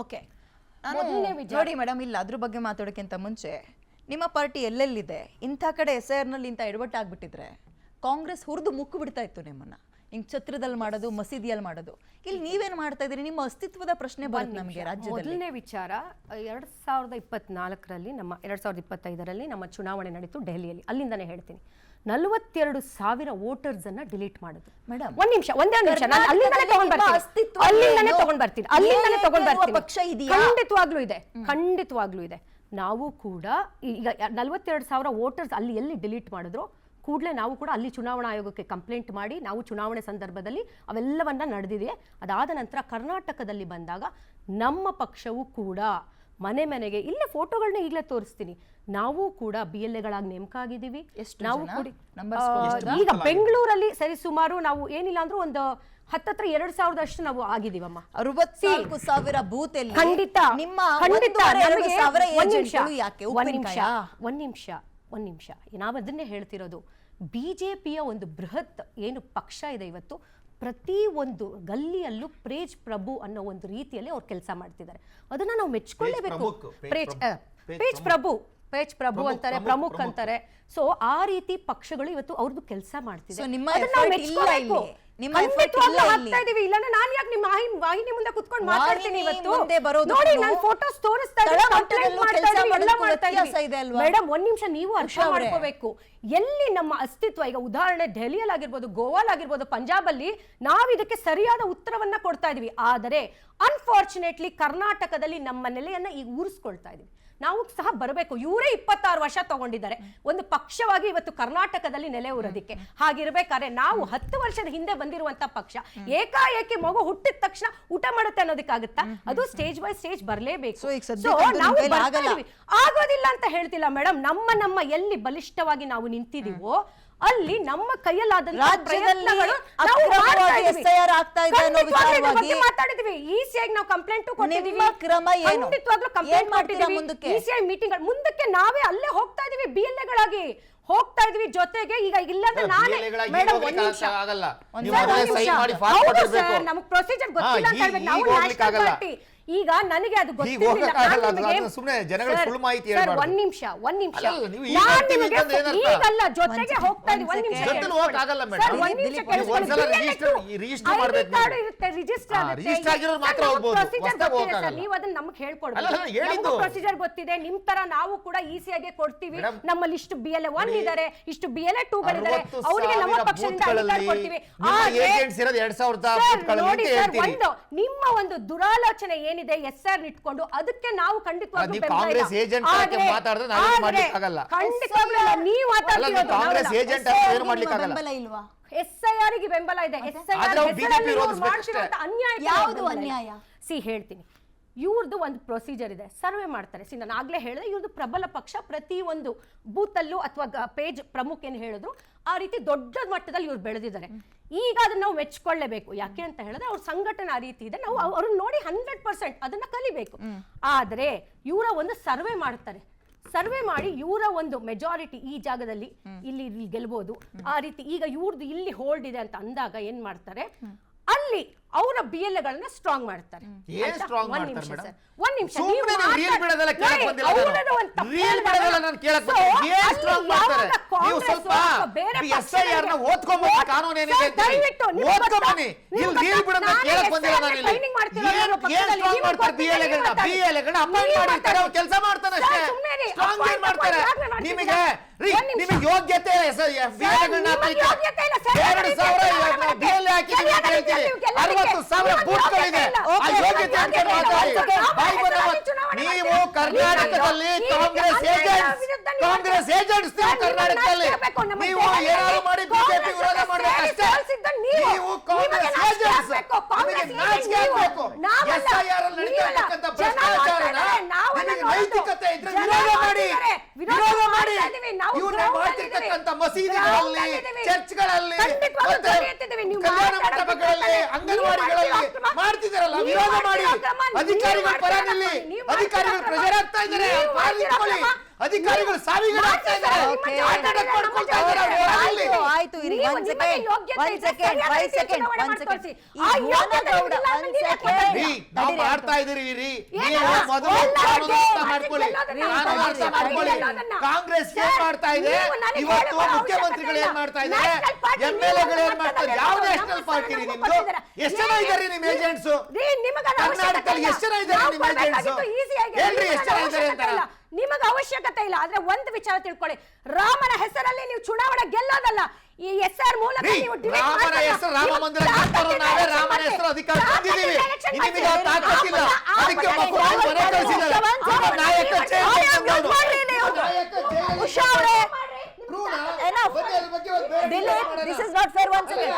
Okay ನೋಡಿ madam, ಇಲ್ಲ ಅದ್ರ ಬಗ್ಗೆ ಮಾತಾಡೋಕ್ಕಿಂತ ಮುಂಚೆ ನಿಮ್ಮ ಪಾರ್ಟಿ ಎಲ್ಲೆಲ್ಲಿದೆ ಇಂಥ ಕಡೆ SIR ನಲ್ಲಿ ಇಂಥ ಎಡವಟ್ಟಾಗ್ಬಿಟ್ಟಿದ್ರೆ ಕಾಂಗ್ರೆಸ್ ಹುರಿದು ಮುಕ್ಕು ಬಿಡ್ತಾ ಇತ್ತು ನಿಮ್ಮನ್ನ. ಹಿಂಗ್ ಛತ್ರದಲ್ಲಿ ಮಾಡೋದು, ಮಸೀದಿಯಲ್ಲಿ ಮಾಡೋದು. ಇಲ್ಲಿ ನೀವೇನ್ ಮಾಡ್ತಾ ಇದ್ದೀರಿ? ನಿಮ್ಮ ಅಸ್ತಿತ್ವದ ಪ್ರಶ್ನೆ ಬರುತ್ತೆ ನಮಗೆ ರಾಜ್ಯದಲ್ಲಿ. ಮೊದಲನೇ ವಿಚಾರ 2024ರಲ್ಲಿ ನಮ್ಮ 2025ರಲ್ಲಿ ನಮ್ಮ ಚುನಾವಣೆ ನಡೀತು ಡೆಹಲಿಯಲ್ಲಿ. ಅಲ್ಲಿಂದಾನೇ ಹೇಳ್ತೀನಿ, 42,000 ವೋಟರ್ಸ್ ಅನ್ನ ಡಿಲೀಟ್ ಮಾಡುದು. ಮೇಡಮ್ ಒಂದೇ ನಿಮಿಷ ನಾನು ಅಲ್ಲಿಂದಾನೇ ತಗೊಂಡ್ ಬರ್ತೀನಿ. ಪಕ್ಷ ಇದೆಯಾ? ಖಂಡಿತವಾಗ್ಲೂ ಇದೆ. ನಾವು ಕೂಡ ಈಗ 42,000 ವೋಟರ್ಸ್ ಅಲ್ಲಿ ಎಲ್ಲಿ ಡಿಲೀಟ್ ಮಾಡಿದ್ರು ಕೂಡಲೇ ನಾವು ಕೂಡ ಅಲ್ಲಿ ಚುನಾವಣಾ ಆಯೋಗಕ್ಕೆ ಕಂಪ್ಲೇಂಟ್ ಮಾಡಿ ನಾವು ಚುನಾವಣೆ ಸಂದರ್ಭದಲ್ಲಿ ಅವೆಲ್ಲವನ್ನ ನಡೆದಿದೆ. ಅದಾದ ನಂತರ ಕರ್ನಾಟಕದಲ್ಲಿ ಬಂದಾಗ ನಮ್ಮ ಪಕ್ಷವೂ ಕೂಡ ಮನೆಗೆ ಇಲ್ಲೇ ಫೋಟೋಗಳನ್ನ ಈಗಲೇ ತೋರಿಸ್ತೀನಿ, ನಾವು ಕೂಡ BLAಗಳಾಗಿ ನೇಮಕ ಆಗಿದ್ದೀವಿ. ನಾವು ಕೂಡ ಈಗ ಬೆಂಗಳೂರಲ್ಲಿ ಸರಿ ಸುಮಾರು ನಾವು ಏನಿಲ್ಲ ಅಂದ್ರೂ ಒಂದು 2,000 ಅಷ್ಟು ನಾವು ಆಗಿದ್ದೀವಮ್ಮ. 64,000 ಬೂತ್ ಅಲ್ಲಿ ಖಂಡಿತ ಒಂದ್ ನಿಮಿಷ ನಾವು ಅದನ್ನೇ ಹೇಳ್ತಿರೋದು. BJPಯ ಒಂದು ಬೃಹತ್ ಏನು ಪಕ್ಷ ಇದೆ ಇವತ್ತು, ಪ್ರತಿ ಒಂದು ಗಲ್ಲಿಯಲ್ಲೂ ಪ್ರೇಜ್ ಪ್ರಭು ಅನ್ನೋ ಒಂದು ರೀತಿಯಲ್ಲಿ ಅವ್ರು ಕೆಲಸ ಮಾಡ್ತಿದ್ದಾರೆ. ಅದನ್ನ ನಾವು ಮೆಚ್ಕೊಳ್ಳೇಬೇಕು. ಪೇಜ್ ಪ್ರಭು ಅಂತಾರೆ, ಪ್ರಮುಖ್ ಅಂತಾರೆ. ಸೊ ಆ ರೀತಿ ಪಕ್ಷಗಳು ಇವತ್ತು ಅವ್ರದ್ದು ಕೆಲಸ ಮಾಡ್ತಿದೆ. ಇಲ್ಲಾಂದ್ರೆ ನಾನು ಯಾಕೆ ನಿಮ್ಮ ವಾಹಿನಿ ಮುಂದೆ ಕುತ್ಕೊಂಡು ಮಾತಾಡ್ತೀನಿ ಇವತ್ತು? ನೋಡಿ ನಾನು ಫೋಟೋಸ್ ತೋರಿಸ್ತಾ ಮೇಡಮ್, ಒಂದ್ ನಿಮಿಷ ನೀವು ಅರ್ಥ ಮಾಡ್ಕೋಬೇಕು. ಎಲ್ಲಿ ನಮ್ಮ ಅಸ್ತಿತ್ವ, ಈಗ ಉದಾಹರಣೆ ಡೆಲ್ಲಿಯಲ್ಲಿ ಆಗಿರ್ಬೋದು, ಗೋವಾಲಾಗಿರ್ಬೋದು, ಪಂಜಾಬ್ ಅಲ್ಲಿ ನಾವು ಇದಕ್ಕೆ ಸರಿಯಾದ ಉತ್ತರವನ್ನ ಕೊಡ್ತಾ ಇದೀವಿ. ಆದರೆ ಅನ್ಫಾರ್ಚುನೇಟ್ಲಿ ಕರ್ನಾಟಕದಲ್ಲಿ ನಮ್ಮ ನೆಲೆಯನ್ನ ಈಗ ಊರಿಸ್ಕೊಳ್ತಾ ಇದೀವಿ. ನಾವು ಸಹ ಬರಬೇಕು. ಇವರೇ 26 ವರ್ಷ ತಗೊಂಡಿದ್ದಾರೆ ಒಂದು ಪಕ್ಷವಾಗಿ ಇವತ್ತು ಕರ್ನಾಟಕದಲ್ಲಿ ನೆಲೆ ಊರೋದಕ್ಕೆ. ಹಾಗಿರ್ಬೇಕಾದ್ರೆ ನಾವು 10 ವರ್ಷದ ಹಿಂದೆ ಬಂದಿರುವಂತ ಪಕ್ಷ ಏಕಾಏಕಿ ಮಗು ಹುಟ್ಟಿದ ತಕ್ಷಣ ಊಟ ಮಾಡುತ್ತೆ ಅನ್ನೋದಕ್ಕಾಗುತ್ತಾ? ಅದು ಸ್ಟೇಜ್ ಬೈ ಸ್ಟೇಜ್ ಬರಲೇಬೇಕು. ಆಗೋದಿಲ್ಲ ಅಂತ ಹೇಳ್ತಿಲ್ಲ ಮೇಡಮ್. ನಮ್ಮ ಎಲ್ಲಿ ಬಲಿಷ್ಠವಾಗಿ ನಾವು ನಿಂತಿದೀವೋ ಅಲ್ಲಿ ನಮ್ಮ ಕೈಯಲ್ಲಾದಂತಹ ಪ್ರಯತ್ನಗಳು ಮಾತಾಡಿದ್ವಿ. ಈಸಿಯಾಗಿ ನಾವು ಕಂಪ್ಲೇಂಟ್ ಕೊಟ್ಟಿದ್ದೀವಿ. ಈಸಿಐ ಮೀಟಿಂಗ್ ಮುಂದಕ್ಕೆ ನಾವೇ ಅಲ್ಲೇ ಹೋಗ್ತಾ ಇದೀವಿ, BLAಗಳಾಗಿ ಹೋಗ್ತಾ ಇದೀವಿ. ಜೊತೆಗೆ ಈಗ ಇಲ್ಲಾಂದ್ರೆ ನಾನೇ ಮೇಡಮ್ ನಮಗ್ ಪ್ರೊಸೀಜರ್ ಗೊತ್ತಿಲ್ಲ ಅಂತ ಹೇಳ್ಬೇಕು. ನಾವು ನ್ಯಾಷನಲ್ ಪಾರ್ಟಿ ಈಗ ನನಗೆ ಅದು ಗೊತ್ತಿಲ್ಲ. ಒಂದ್ ನಿಮಿಷ ಈಗಲ್ಲ ಜೊತೆಗೆ ಹೋಗ್ತಾ ಇದೀವಿ. ಒಂದ್ ನಿಮಿಷ ನೀವು ಅದನ್ನ ನಮ್ಗೆ ಹೇಳ್ಕೊಡ್ಬೇಕು. ಪ್ರೊಸೀಜರ್ ಗೊತ್ತಿದೆ. ನಿಮ್ ತರ ನಾವು ಕೂಡ ಈಸಿಯಾಗಿ ಕೊಡ್ತೀವಿ. ನಮ್ಮಲ್ಲಿ ಇಷ್ಟು BLA 1 ಇದಾರೆ, ಇಷ್ಟು BLA 2 ಗಳಿದ್ದಾರೆ, ಅವರಿಗೆ ನಮ್ಮ ಪಕ್ಷದಿಂದ ಅಧಿಕಾರ ಕೊಡ್ತೀವಿ. ನೋಡಿ ಸರ್, ನಿಮ್ಮ ಒಂದು ದುರಾಲೋಚನೆ ಏನಿದೆ SR ಇಟ್ಕೊಂಡು ಅದಕ್ಕೆ ನಾವು ಖಂಡಿತವಾಗ್ಲೂ ನೀವು SIR ಗೆ ಬೆಂಬಲ ಇದೆ. ಅನ್ಯಾಯ ಹೇಳ್ತೀನಿ. ಇವ್ರದ್ದು ಒಂದು ಪ್ರೊಸೀಜರ್ ಇದೆ, ಸರ್ವೆ ಮಾಡ್ತಾರೆ. ನಾನು ಆಗ್ಲೇ ಹೇಳಿದೆ, ಇವ್ರದ್ದು ಪ್ರಬಲ ಪಕ್ಷ. ಪ್ರತಿ ಒಂದು ಬೂತ್ ಅಲ್ಲೂ ಅಥವಾ ಪೇಜ್ ಪ್ರಮುಖ ಏನ್ ಹೇಳಿದ್ರು ಆ ರೀತಿ ದೊಡ್ಡ ಮಟ್ಟದಲ್ಲಿ ಇವ್ರು ಬೆಳೆದಿದ್ದಾರೆ. ಈಗ ಅದನ್ನ ನಾವು ಮೆಚ್ಕೊಳ್ಳೇಬೇಕು. ಯಾಕೆ ಅಂತ ಹೇಳಿದ್ರೆ ಅವ್ರ ಸಂಘಟನೆ ಆ ರೀತಿ ಇದೆ. ನಾವು ಅವ್ರನ್ನ ನೋಡಿ 100% ಅದನ್ನ ಕಲಿಬೇಕು. ಆದ್ರೆ ಇವರ ಒಂದು ಸರ್ವೆ ಮಾಡ್ತಾರೆ. ಸರ್ವೆ ಮಾಡಿ ಇವರ ಒಂದು ಮೆಜಾರಿಟಿ ಈ ಜಾಗದಲ್ಲಿ ಇಲ್ಲಿ ಗೆಲ್ಬಹುದು ಆ ರೀತಿ. ಈಗ ಇವ್ರದ್ದು ಇಲ್ಲಿ ಹೋಲ್ಡ್ ಇದೆ ಅಂತ ಅಂದಾಗ ಏನ್ ಮಾಡ್ತಾರೆ, ಅಲ್ಲಿ ಅವರ BLAಗಳನ್ನ ಸ್ಟ್ರಾಂಗ್ ಮಾಡ್ತಾರೆ. ಒಂದ್ ನಿಮಿಷ ಯೋಗ್ಯತೆ ನೀವು ಕರ್ನಾಟಕದಲ್ಲಿ ಕಾಂಗ್ರೆಸ್ ಏಜೆಂಟ್ಸ್ ಕರ್ನಾಟಕದಲ್ಲಿ ನೀವು ಏನಾದ್ರು ಮಾಡಿ ಬಿಜೆಪಿ ವಿರೋಧ ಮಾಡಬೇಕಷ್ಟೇ. ನೀವು ಕಾಂಗ್ರೆಸ್ ಏಜೆಂಟ್ಸ್, ನಿಮಗೆ ನಾಚಿಕೆ ಆಗಬೇಕು. SIR ಅಲ್ಲಿ ನಡೆಯತಕ್ಕಂತ ಭ್ರಷ್ಟಾಚಾರನ ನಿಮಗೆ ನೈತಿಕತೆ ಇದ್ರೆ ವಿರೋಧ ಮಾಡಿ. ಇವ್ರು ಮಾಡ್ತಿರ್ತಕ್ಕಂಥ ಮಸೀದಿಗಳಲ್ಲಿ, ಚರ್ಚ್ಗಳಲ್ಲಿ, ಕಲ್ಯಾಣ ಮಂಟಪಗಳಲ್ಲಿ, ಅಂಗನವಾಡಿಗಳಲ್ಲಿ ಮಾಡ್ತಿದ್ದಾರಲ್ಲ, ವಿರೋಧ ಮಾಡಿ. ಅಧಿಕಾರಿಗಳ ಪರ ನಿಲ್ಲಿ. ಅಧಿಕಾರಿಗಳು ಪ್ರೆಷರ್ ಆಗ್ತಾ ಇದ್ದಾರೆ, ಅಧಿಕಾರಿಗಳು ಸಾವಿಗೀಡಾಗ್ತಾ ಇದ್ದಾರೆ. Okay. Heart attack ಮಾಡ್ಕೊಳ್ತಾ ಇದ್ದಾರೆ ಅವ್ರು ಹೋರಾಟದಲ್ಲಿ. ಆಯ್ತು ಇರಿ ನೀವು ಒಂದ್ ನಿಮಗೆ ಸೆಕೆಂಡ್ ಯೋಗ್ಯತೆ ಒಂದ್ ಇದೆ, ಸೆಕೆಂಡ್ ಸರಿಯಾದ ಒಂದ್ ರೀತಿಯಲ್ಲಿ ಸೆಕೆಂಡ್ ಚುನಾವಣೆ ಒಂದ್ ಮಾಡ್ಕೊಳ್ಸಿ. ಸೆಕೆಂಡ್ ಆ ಯೋಗ್ಯತೆ ಗೌಡ ಇಲ್ಲ, ಒಂದ್ ನೀವೇ ಸೆಕೆಂಡ್ ರೀ, ನಾವು ಮಾಡ್ತಾ ಇದೀರಿ ರೀ. ನೀವು ಏನಲ್ಲ? ಮೊದಲು ಎಲ್ಲರಿಗೆ ಕಾನೂನು ಅರ್ಥ ಮತ್ತೆ ಮಾಡ್ಕೊಳ್ಳಿ. ಗೆಲ್ಲೋದನ್ನ ಕಾನೂನು ಅರ್ಥ ತಡೀರಿ, ಮಾಡ್ಕೊಳ್ಳಿ. ಗೆಲ್ಲೋದನ್ನ. ಕಾಂಗ್ರೆಸ್ ಏನ್ ಸರ್, ಮಾಡ್ತಾ ಇದೆ ನೀವು ನನಗೆ ಇವತ್ತು ಹೇಳುವ ಮುಖ್ಯಮಂತ್ರಿಗಳು ಏನ್ ಅವಶ್ಯಕತೆ ಮಾಡ್ತಾ ಇಲ್ಲ. ಇದ್ದಾರೆ, ನ್ಯಾಷನಲ್ ಪಾರ್ಟಿ MLA ಗಳು ಏನ್ ನೀವು ಮಾಡ್ತಾರೆ, ನಮ್ಮ ಯಾವ ನಮ್ಮ ನ್ಯಾಷನಲ್ ಪಾರ್ಟಿ ರೀ ನಮ್ಮ ನಿಮ್ದು? ಕೊಟ್ಟಿದ್ದೀರಾ? ಎಷ್ಟು ಜನ ಇದ್ದಾರೆ ನಿಮ್ ಏಜೆಂಟ್ಸ್ ರೀ, ನಿಮಗೆ ಅದು ಅವಶ್ಯಕತೆ ಕರ್ನಾಟಕದಲ್ಲಿ ಇಲ್ಲ. ಎಷ್ಟು ಜನ ಇದ್ದಾರೆ ನಾವು ನಿಮ್ ಏಜೆಂಟ್ಸ್? ಕೊಡ್ಬೇಕಾಗಿತ್ತು easy ಆಗಿ. ಹೇಳ್ರಿ ನಿಮಗೆ ಎಷ್ಟು ಜನ ಅದು ಇದ್ದಾರೆ ಅವಶ್ಯಕತೆ ಅಂತ. ಇಲ್ಲ. ನಿಮಗೆ ಅವಶ್ಯಕತೆ ಇಲ್ಲ. ಆದ್ರೆ ಒಂದು ವಿಚಾರ ತಿಳ್ಕೊಳ್ಳಿ, ರಾಮನ ಹೆಸರಲ್ಲಿ ನೀವು ಚುನಾವಣೆ ಗೆಲ್ಲೋದಲ್ಲ. ಈ SR ಮೂಲಕ ರೀ, ನೀವು ಡಿಬೇಟ್ ರಾಮನ ಮಾಡ್ತಲ್ಲ. ಹೆಸರು ರಾಮ ನೀವು ಮಂದಿರ ತಾಕತ್ತಿಲ್ಲ ಕಟ್ಟೋರು ನಾವೇ, election ರಾಮನ ಮಾಡಿ. ಹೆಸರು ಅಧಿಕಾರ ತಾಕತ್ತಿಲ್ಲ ತಂದಿದ್ದೀವಿ. election ನಿಮಗೆ ಮಾಡಿ. ತಾಕತ್ತಿಲ್ಲ. ಅದಕ್ಕೆ ಮಕ್ಕಳು ಮನೆ ಕಳಿಸಿದ್ದಾರೆ. ಆ ನಾಯಕ ಉಷಾ ಅವರೇ, enough. Dilip, this is not fair. Once again,